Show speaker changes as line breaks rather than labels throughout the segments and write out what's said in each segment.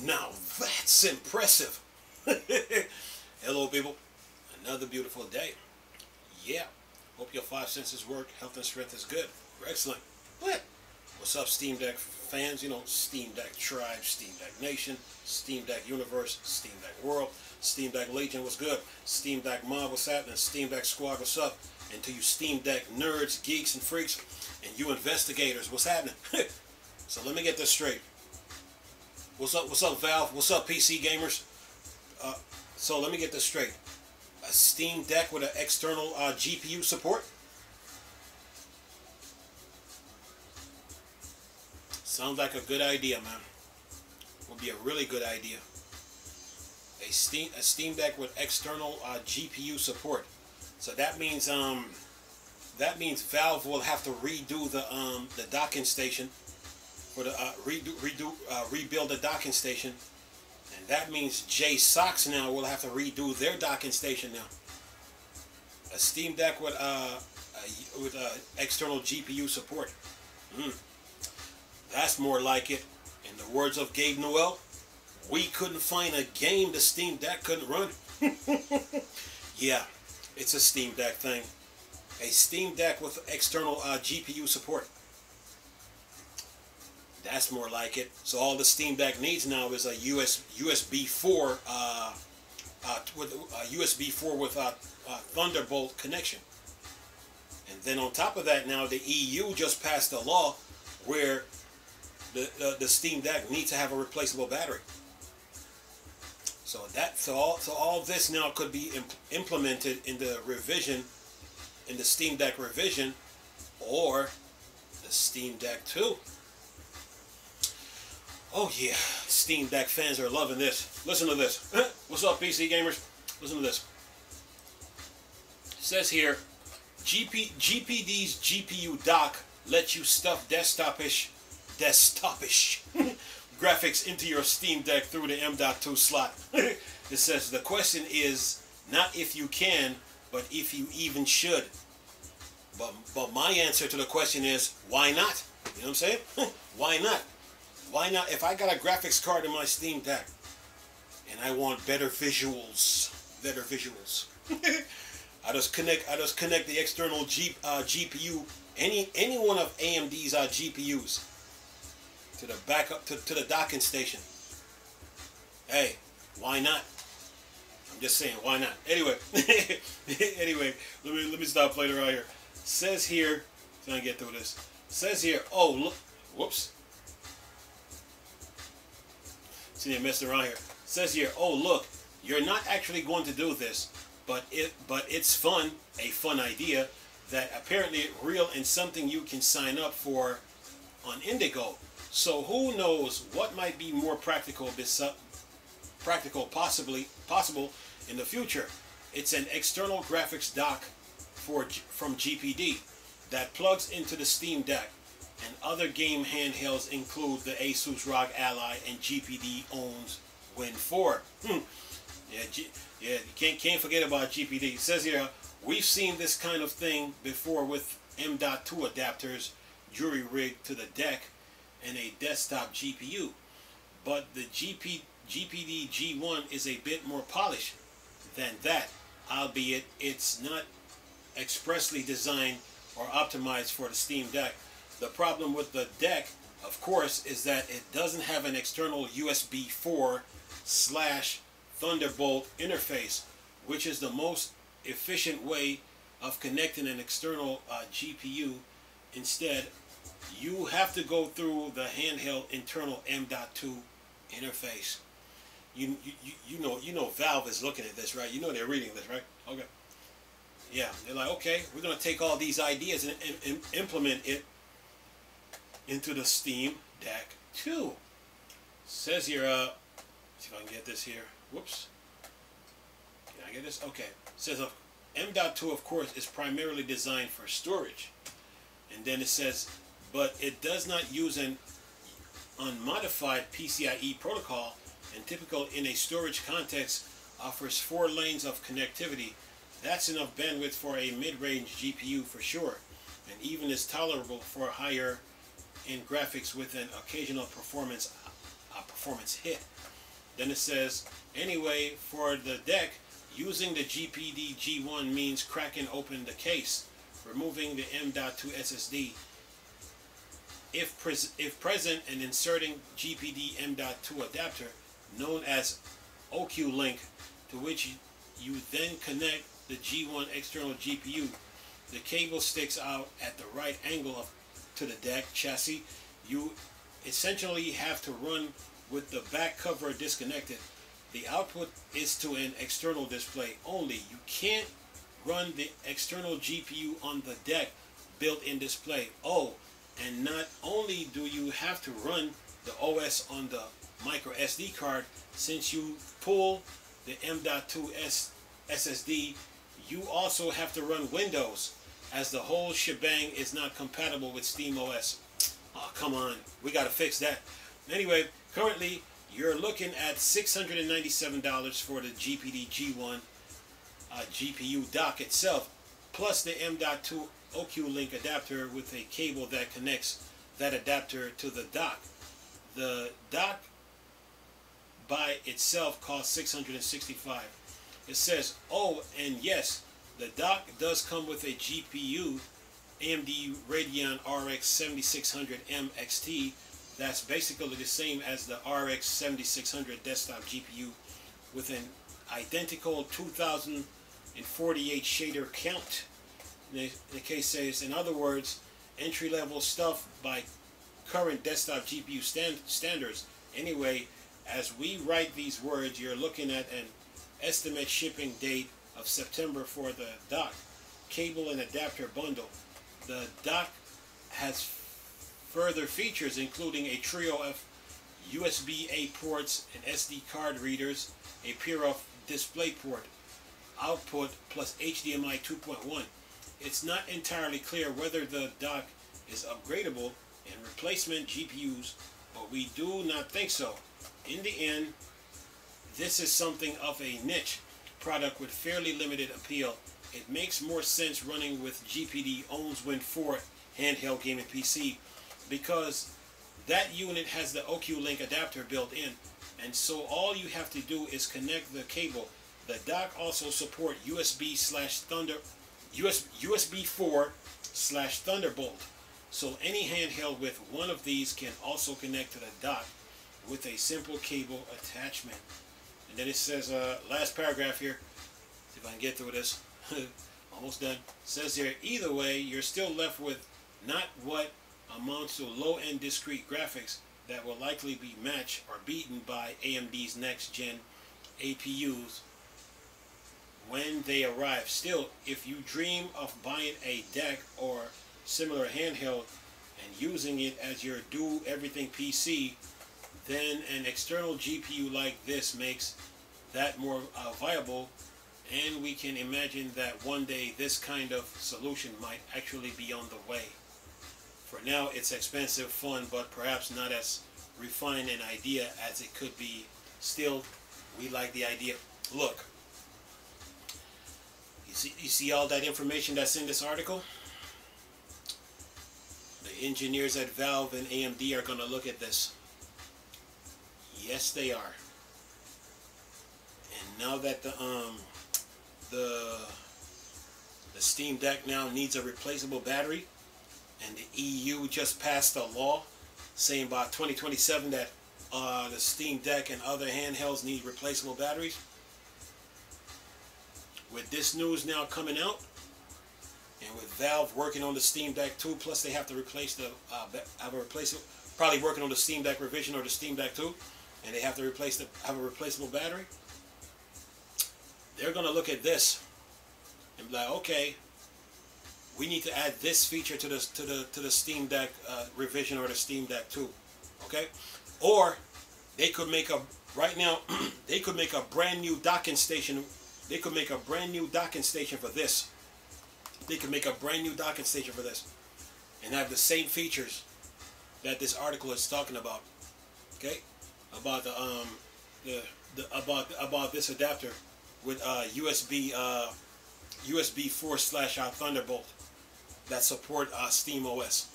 Now that's impressive. Hello people, another beautiful day. Yeah, hope your five senses work, health and strength is good. We're excellent. What? What's up Steam Deck fans? You know, Steam Deck Tribe, Steam Deck Nation, Steam Deck Universe, Steam Deck World, Steam Deck Legion, what's good? Steam Deck Mob, what's happening? Steam Deck Squad, what's up? And to you Steam Deck nerds, geeks, and freaks, and you investigators, what's happening? So let me get this straight. What's up Valve? What's up PC gamers? So let me get this straight. A Steam Deck with an external GPU support? Sounds like a good idea, man. Would be a really good idea. A Steam Deck with external GPU support. So that means Valve will have to redo the docking station, for the rebuild the docking station, and that means JSOX now will have to redo their docking station now. A Steam Deck with external GPU support. That's more like it. In the words of Gabe Newell, we couldn't find a game the Steam Deck couldn't run. Yeah, it's a Steam Deck thing. A Steam Deck with external GPU support. That's more like it. So all the Steam Deck needs now is a USB 4 with Thunderbolt connection. And then on top of that, now the EU just passed a law where the Steam Deck needs to have a replaceable battery. So all this now could be implemented in the revision, in the Steam Deck revision, or the Steam Deck 2. Oh yeah, Steam Deck fans are loving this. Listen to this. What's up, PC gamers? Listen to this. It says here, GPD's GPU dock lets you stuff desktopish graphics into your Steam Deck through the M.2 slot. It says the question is not if you can, but if you even should. But my answer to the question is, why not? You know what I'm saying? Why not? Why not? If I got a graphics card in my Steam Deck and I want better visuals, I just connect the external GPU, any one of AMD's GPUs to the backup to the docking station. Hey, why not? I'm just saying, why not? Anyway, let me stop playing around here. Says here, trying to get through this. Says here, oh look, whoops. See, I messed around here. Says here, oh look, you're not actually going to do this, but it's fun, a fun idea that apparently real and something you can sign up for on Indigo. So who knows what might be more possible in the future. It's an external graphics dock from GPD that plugs into the Steam Deck. And other game handhelds include the Asus ROG Ally, and GPD owns Win 4. Yeah, you can't forget about GPD. It says here, we've seen this kind of thing before with M.2 adapters jury rigged to the deck and a desktop GPU. But the GPD G1 is a bit more polished than that, albeit it's not expressly designed or optimized for the Steam Deck. The problem with the deck, of course, is that it doesn't have an external USB 4/Thunderbolt interface, which is the most efficient way of connecting an external GPU. Instead, you have to go through the handheld internal M.2 interface. You know Valve is looking at this, right? You know they're reading this, right? Okay. Yeah, they're like, okay, we're going to take all these ideas and implement it into the Steam Deck 2. Says here, see if I can get this here. Whoops. Can I get this? Okay. Says M.2, of course, is primarily designed for storage. And then it says, but it does not use an unmodified PCIe protocol, and typical in a storage context offers 4 lanes of connectivity. That's enough bandwidth for a mid-range GPU for sure, and even is tolerable for higher in graphics with an occasional performance hit. Then it says, anyway, for the deck, using the GPD G1 means cracking open the case, removing the M.2 SSD. If present, and inserting GPD M.2 adapter, known as OQ link, to which you then connect the G1 external GPU. The cable sticks out at the right angle to the deck chassis. You essentially have to run with the back cover disconnected. The output is to an external display only. You can't run the external GPU on the deck built-in display. Oh, and not only do you have to run the OS on the micro SD card, since you pull the M.2 SSD, you also have to run Windows, as the whole shebang is not compatible with SteamOS. Oh, come on, we gotta fix that. Anyway, currently you're looking at $697 for the GPD G1 GPU dock itself, plus the M.2 OQ link adapter with a cable that connects that adapter to the dock. The dock by itself costs $665. It says, oh, and yes, the dock does come with a GPU, AMD Radeon RX 7600M XT. That's basically the same as the RX 7600 desktop GPU with an identical 2048 shader count. The case says, in other words, entry-level stuff by current desktop GPU standards. Anyway, as we write these words, you're looking at an estimate shipping date of September for the dock, cable and adapter bundle. The dock has further features including a trio of USB-A ports and SD card readers, a pair of display port output plus HDMI 2.1. It's not entirely clear whether the dock is upgradable and replacement GPUs, but we do not think so. In the end, this is something of a niche product with fairly limited appeal. It makes more sense running with GPD owns Win 4 handheld gaming PC, because that unit has the OQ link adapter built in, and so all you have to do is connect the cable. The dock also supports USB 4/Thunderbolt, so any handheld with one of these can also connect to the dock with a simple cable attachment. And then it says, last paragraph here, see if I can get through this, almost done. It says here, either way, you're still left with not what amounts to low-end discrete graphics that will likely be matched or beaten by AMD's next-gen APUs when they arrive. Still, if you dream of buying a deck or similar handheld and using it as your do-everything PC, then an external GPU like this makes that more viable, and we can imagine that one day this kind of solution might actually be on the way. For now, it's expensive, fun, but perhaps not as refined an idea as it could be. Still, we like the idea. Look, you see all that information that's in this article? The engineers at Valve and AMD are going to look at this. Yes, they are. And now that the Steam Deck now needs a replaceable battery, and the EU just passed a law saying by 2027 that the Steam Deck and other handhelds need replaceable batteries. With this news now coming out, and with Valve working on the Steam Deck 2, plus they have to replace the probably working on the Steam Deck revision or the Steam Deck 2, and they have to have a replaceable battery. They're going to look at this and be like, okay, we need to add this feature to the Steam Deck revision or the Steam Deck 2, okay? Or they could make right now they could make a brand new docking station. They could make a brand new docking station for this. They could make a brand new docking station for this, and have the same features that this article is talking about. Okay, about about this adapter with USB 4/Thunderbolt that support SteamOS.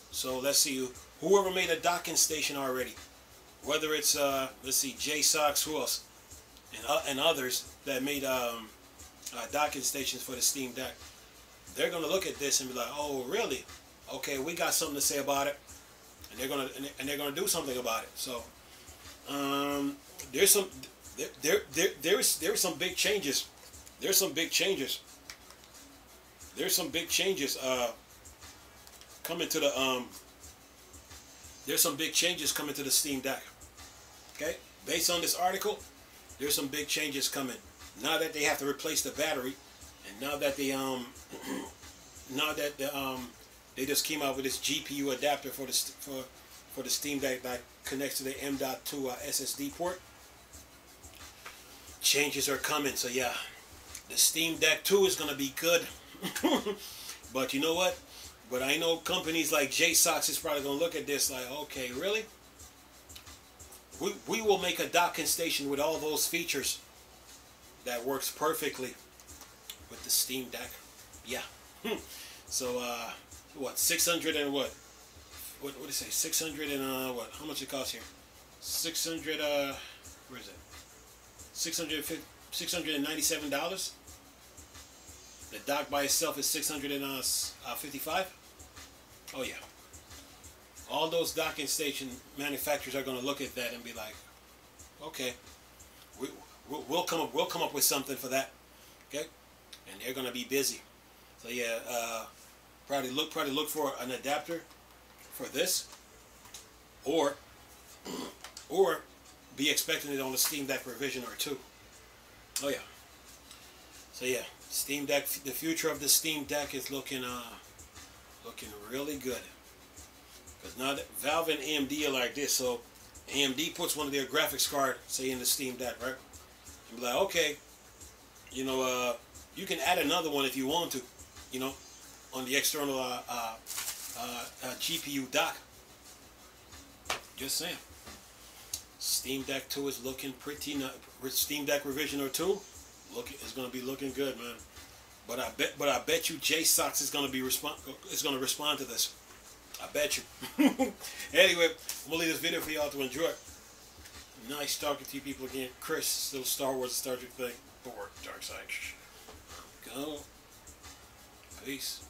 So let's see, whoever made a docking station already, whether it's let's see, JSOX, who else, and others that made docking stations for the Steam Deck, they're gonna look at this and be like, oh really? Okay, we got something to say about it, and they're gonna do something about it. So there's some there's some big changes. There's some big changes. There's some big changes coming to the there's some big changes coming to the Steam Deck. Okay, based on this article, there's some big changes coming. Now that they have to replace the battery, and now that they now that they just came out with this GPU adapter for the Steam Deck that connects to the M.2 SSD port. Changes are coming, so yeah, the Steam Deck 2 is gonna be good. But you know what? But I know companies like JSOX is probably gonna look at this like, okay, really? We will make a docking station with all those features that works perfectly with the Steam Deck. Yeah. So what? 600 and what? What do you say? 600 and what? How much it costs here? 600 where is it? $697. The dock by itself is $655. Oh yeah. All those docking station manufacturers are going to look at that and be like, okay, we'll come up with something for that. Okay, and they're going to be busy. So yeah, probably look for an adapter for this, or be expecting it on the Steam Deck revision or two. Oh yeah. So yeah, Steam Deck. The future of the Steam Deck is looking really good. Because now that Valve and AMD are like this, so AMD puts one of their graphics card, say, in the Steam Deck, right? And be like, okay, you know, you can add another one if you want to, you know, on the external GPU dock. Just saying. Steam Deck 2 is looking pretty nice. Steam Deck revision or 2, is going to be looking good, man. But I bet you JSOX is going to respond to this. I bet you. Anyway, I'm going to leave this video for y'all to enjoy. Nice talking to you people again. Chris, little Star Wars Star Trek thing. Or Dark Side. Go. Peace.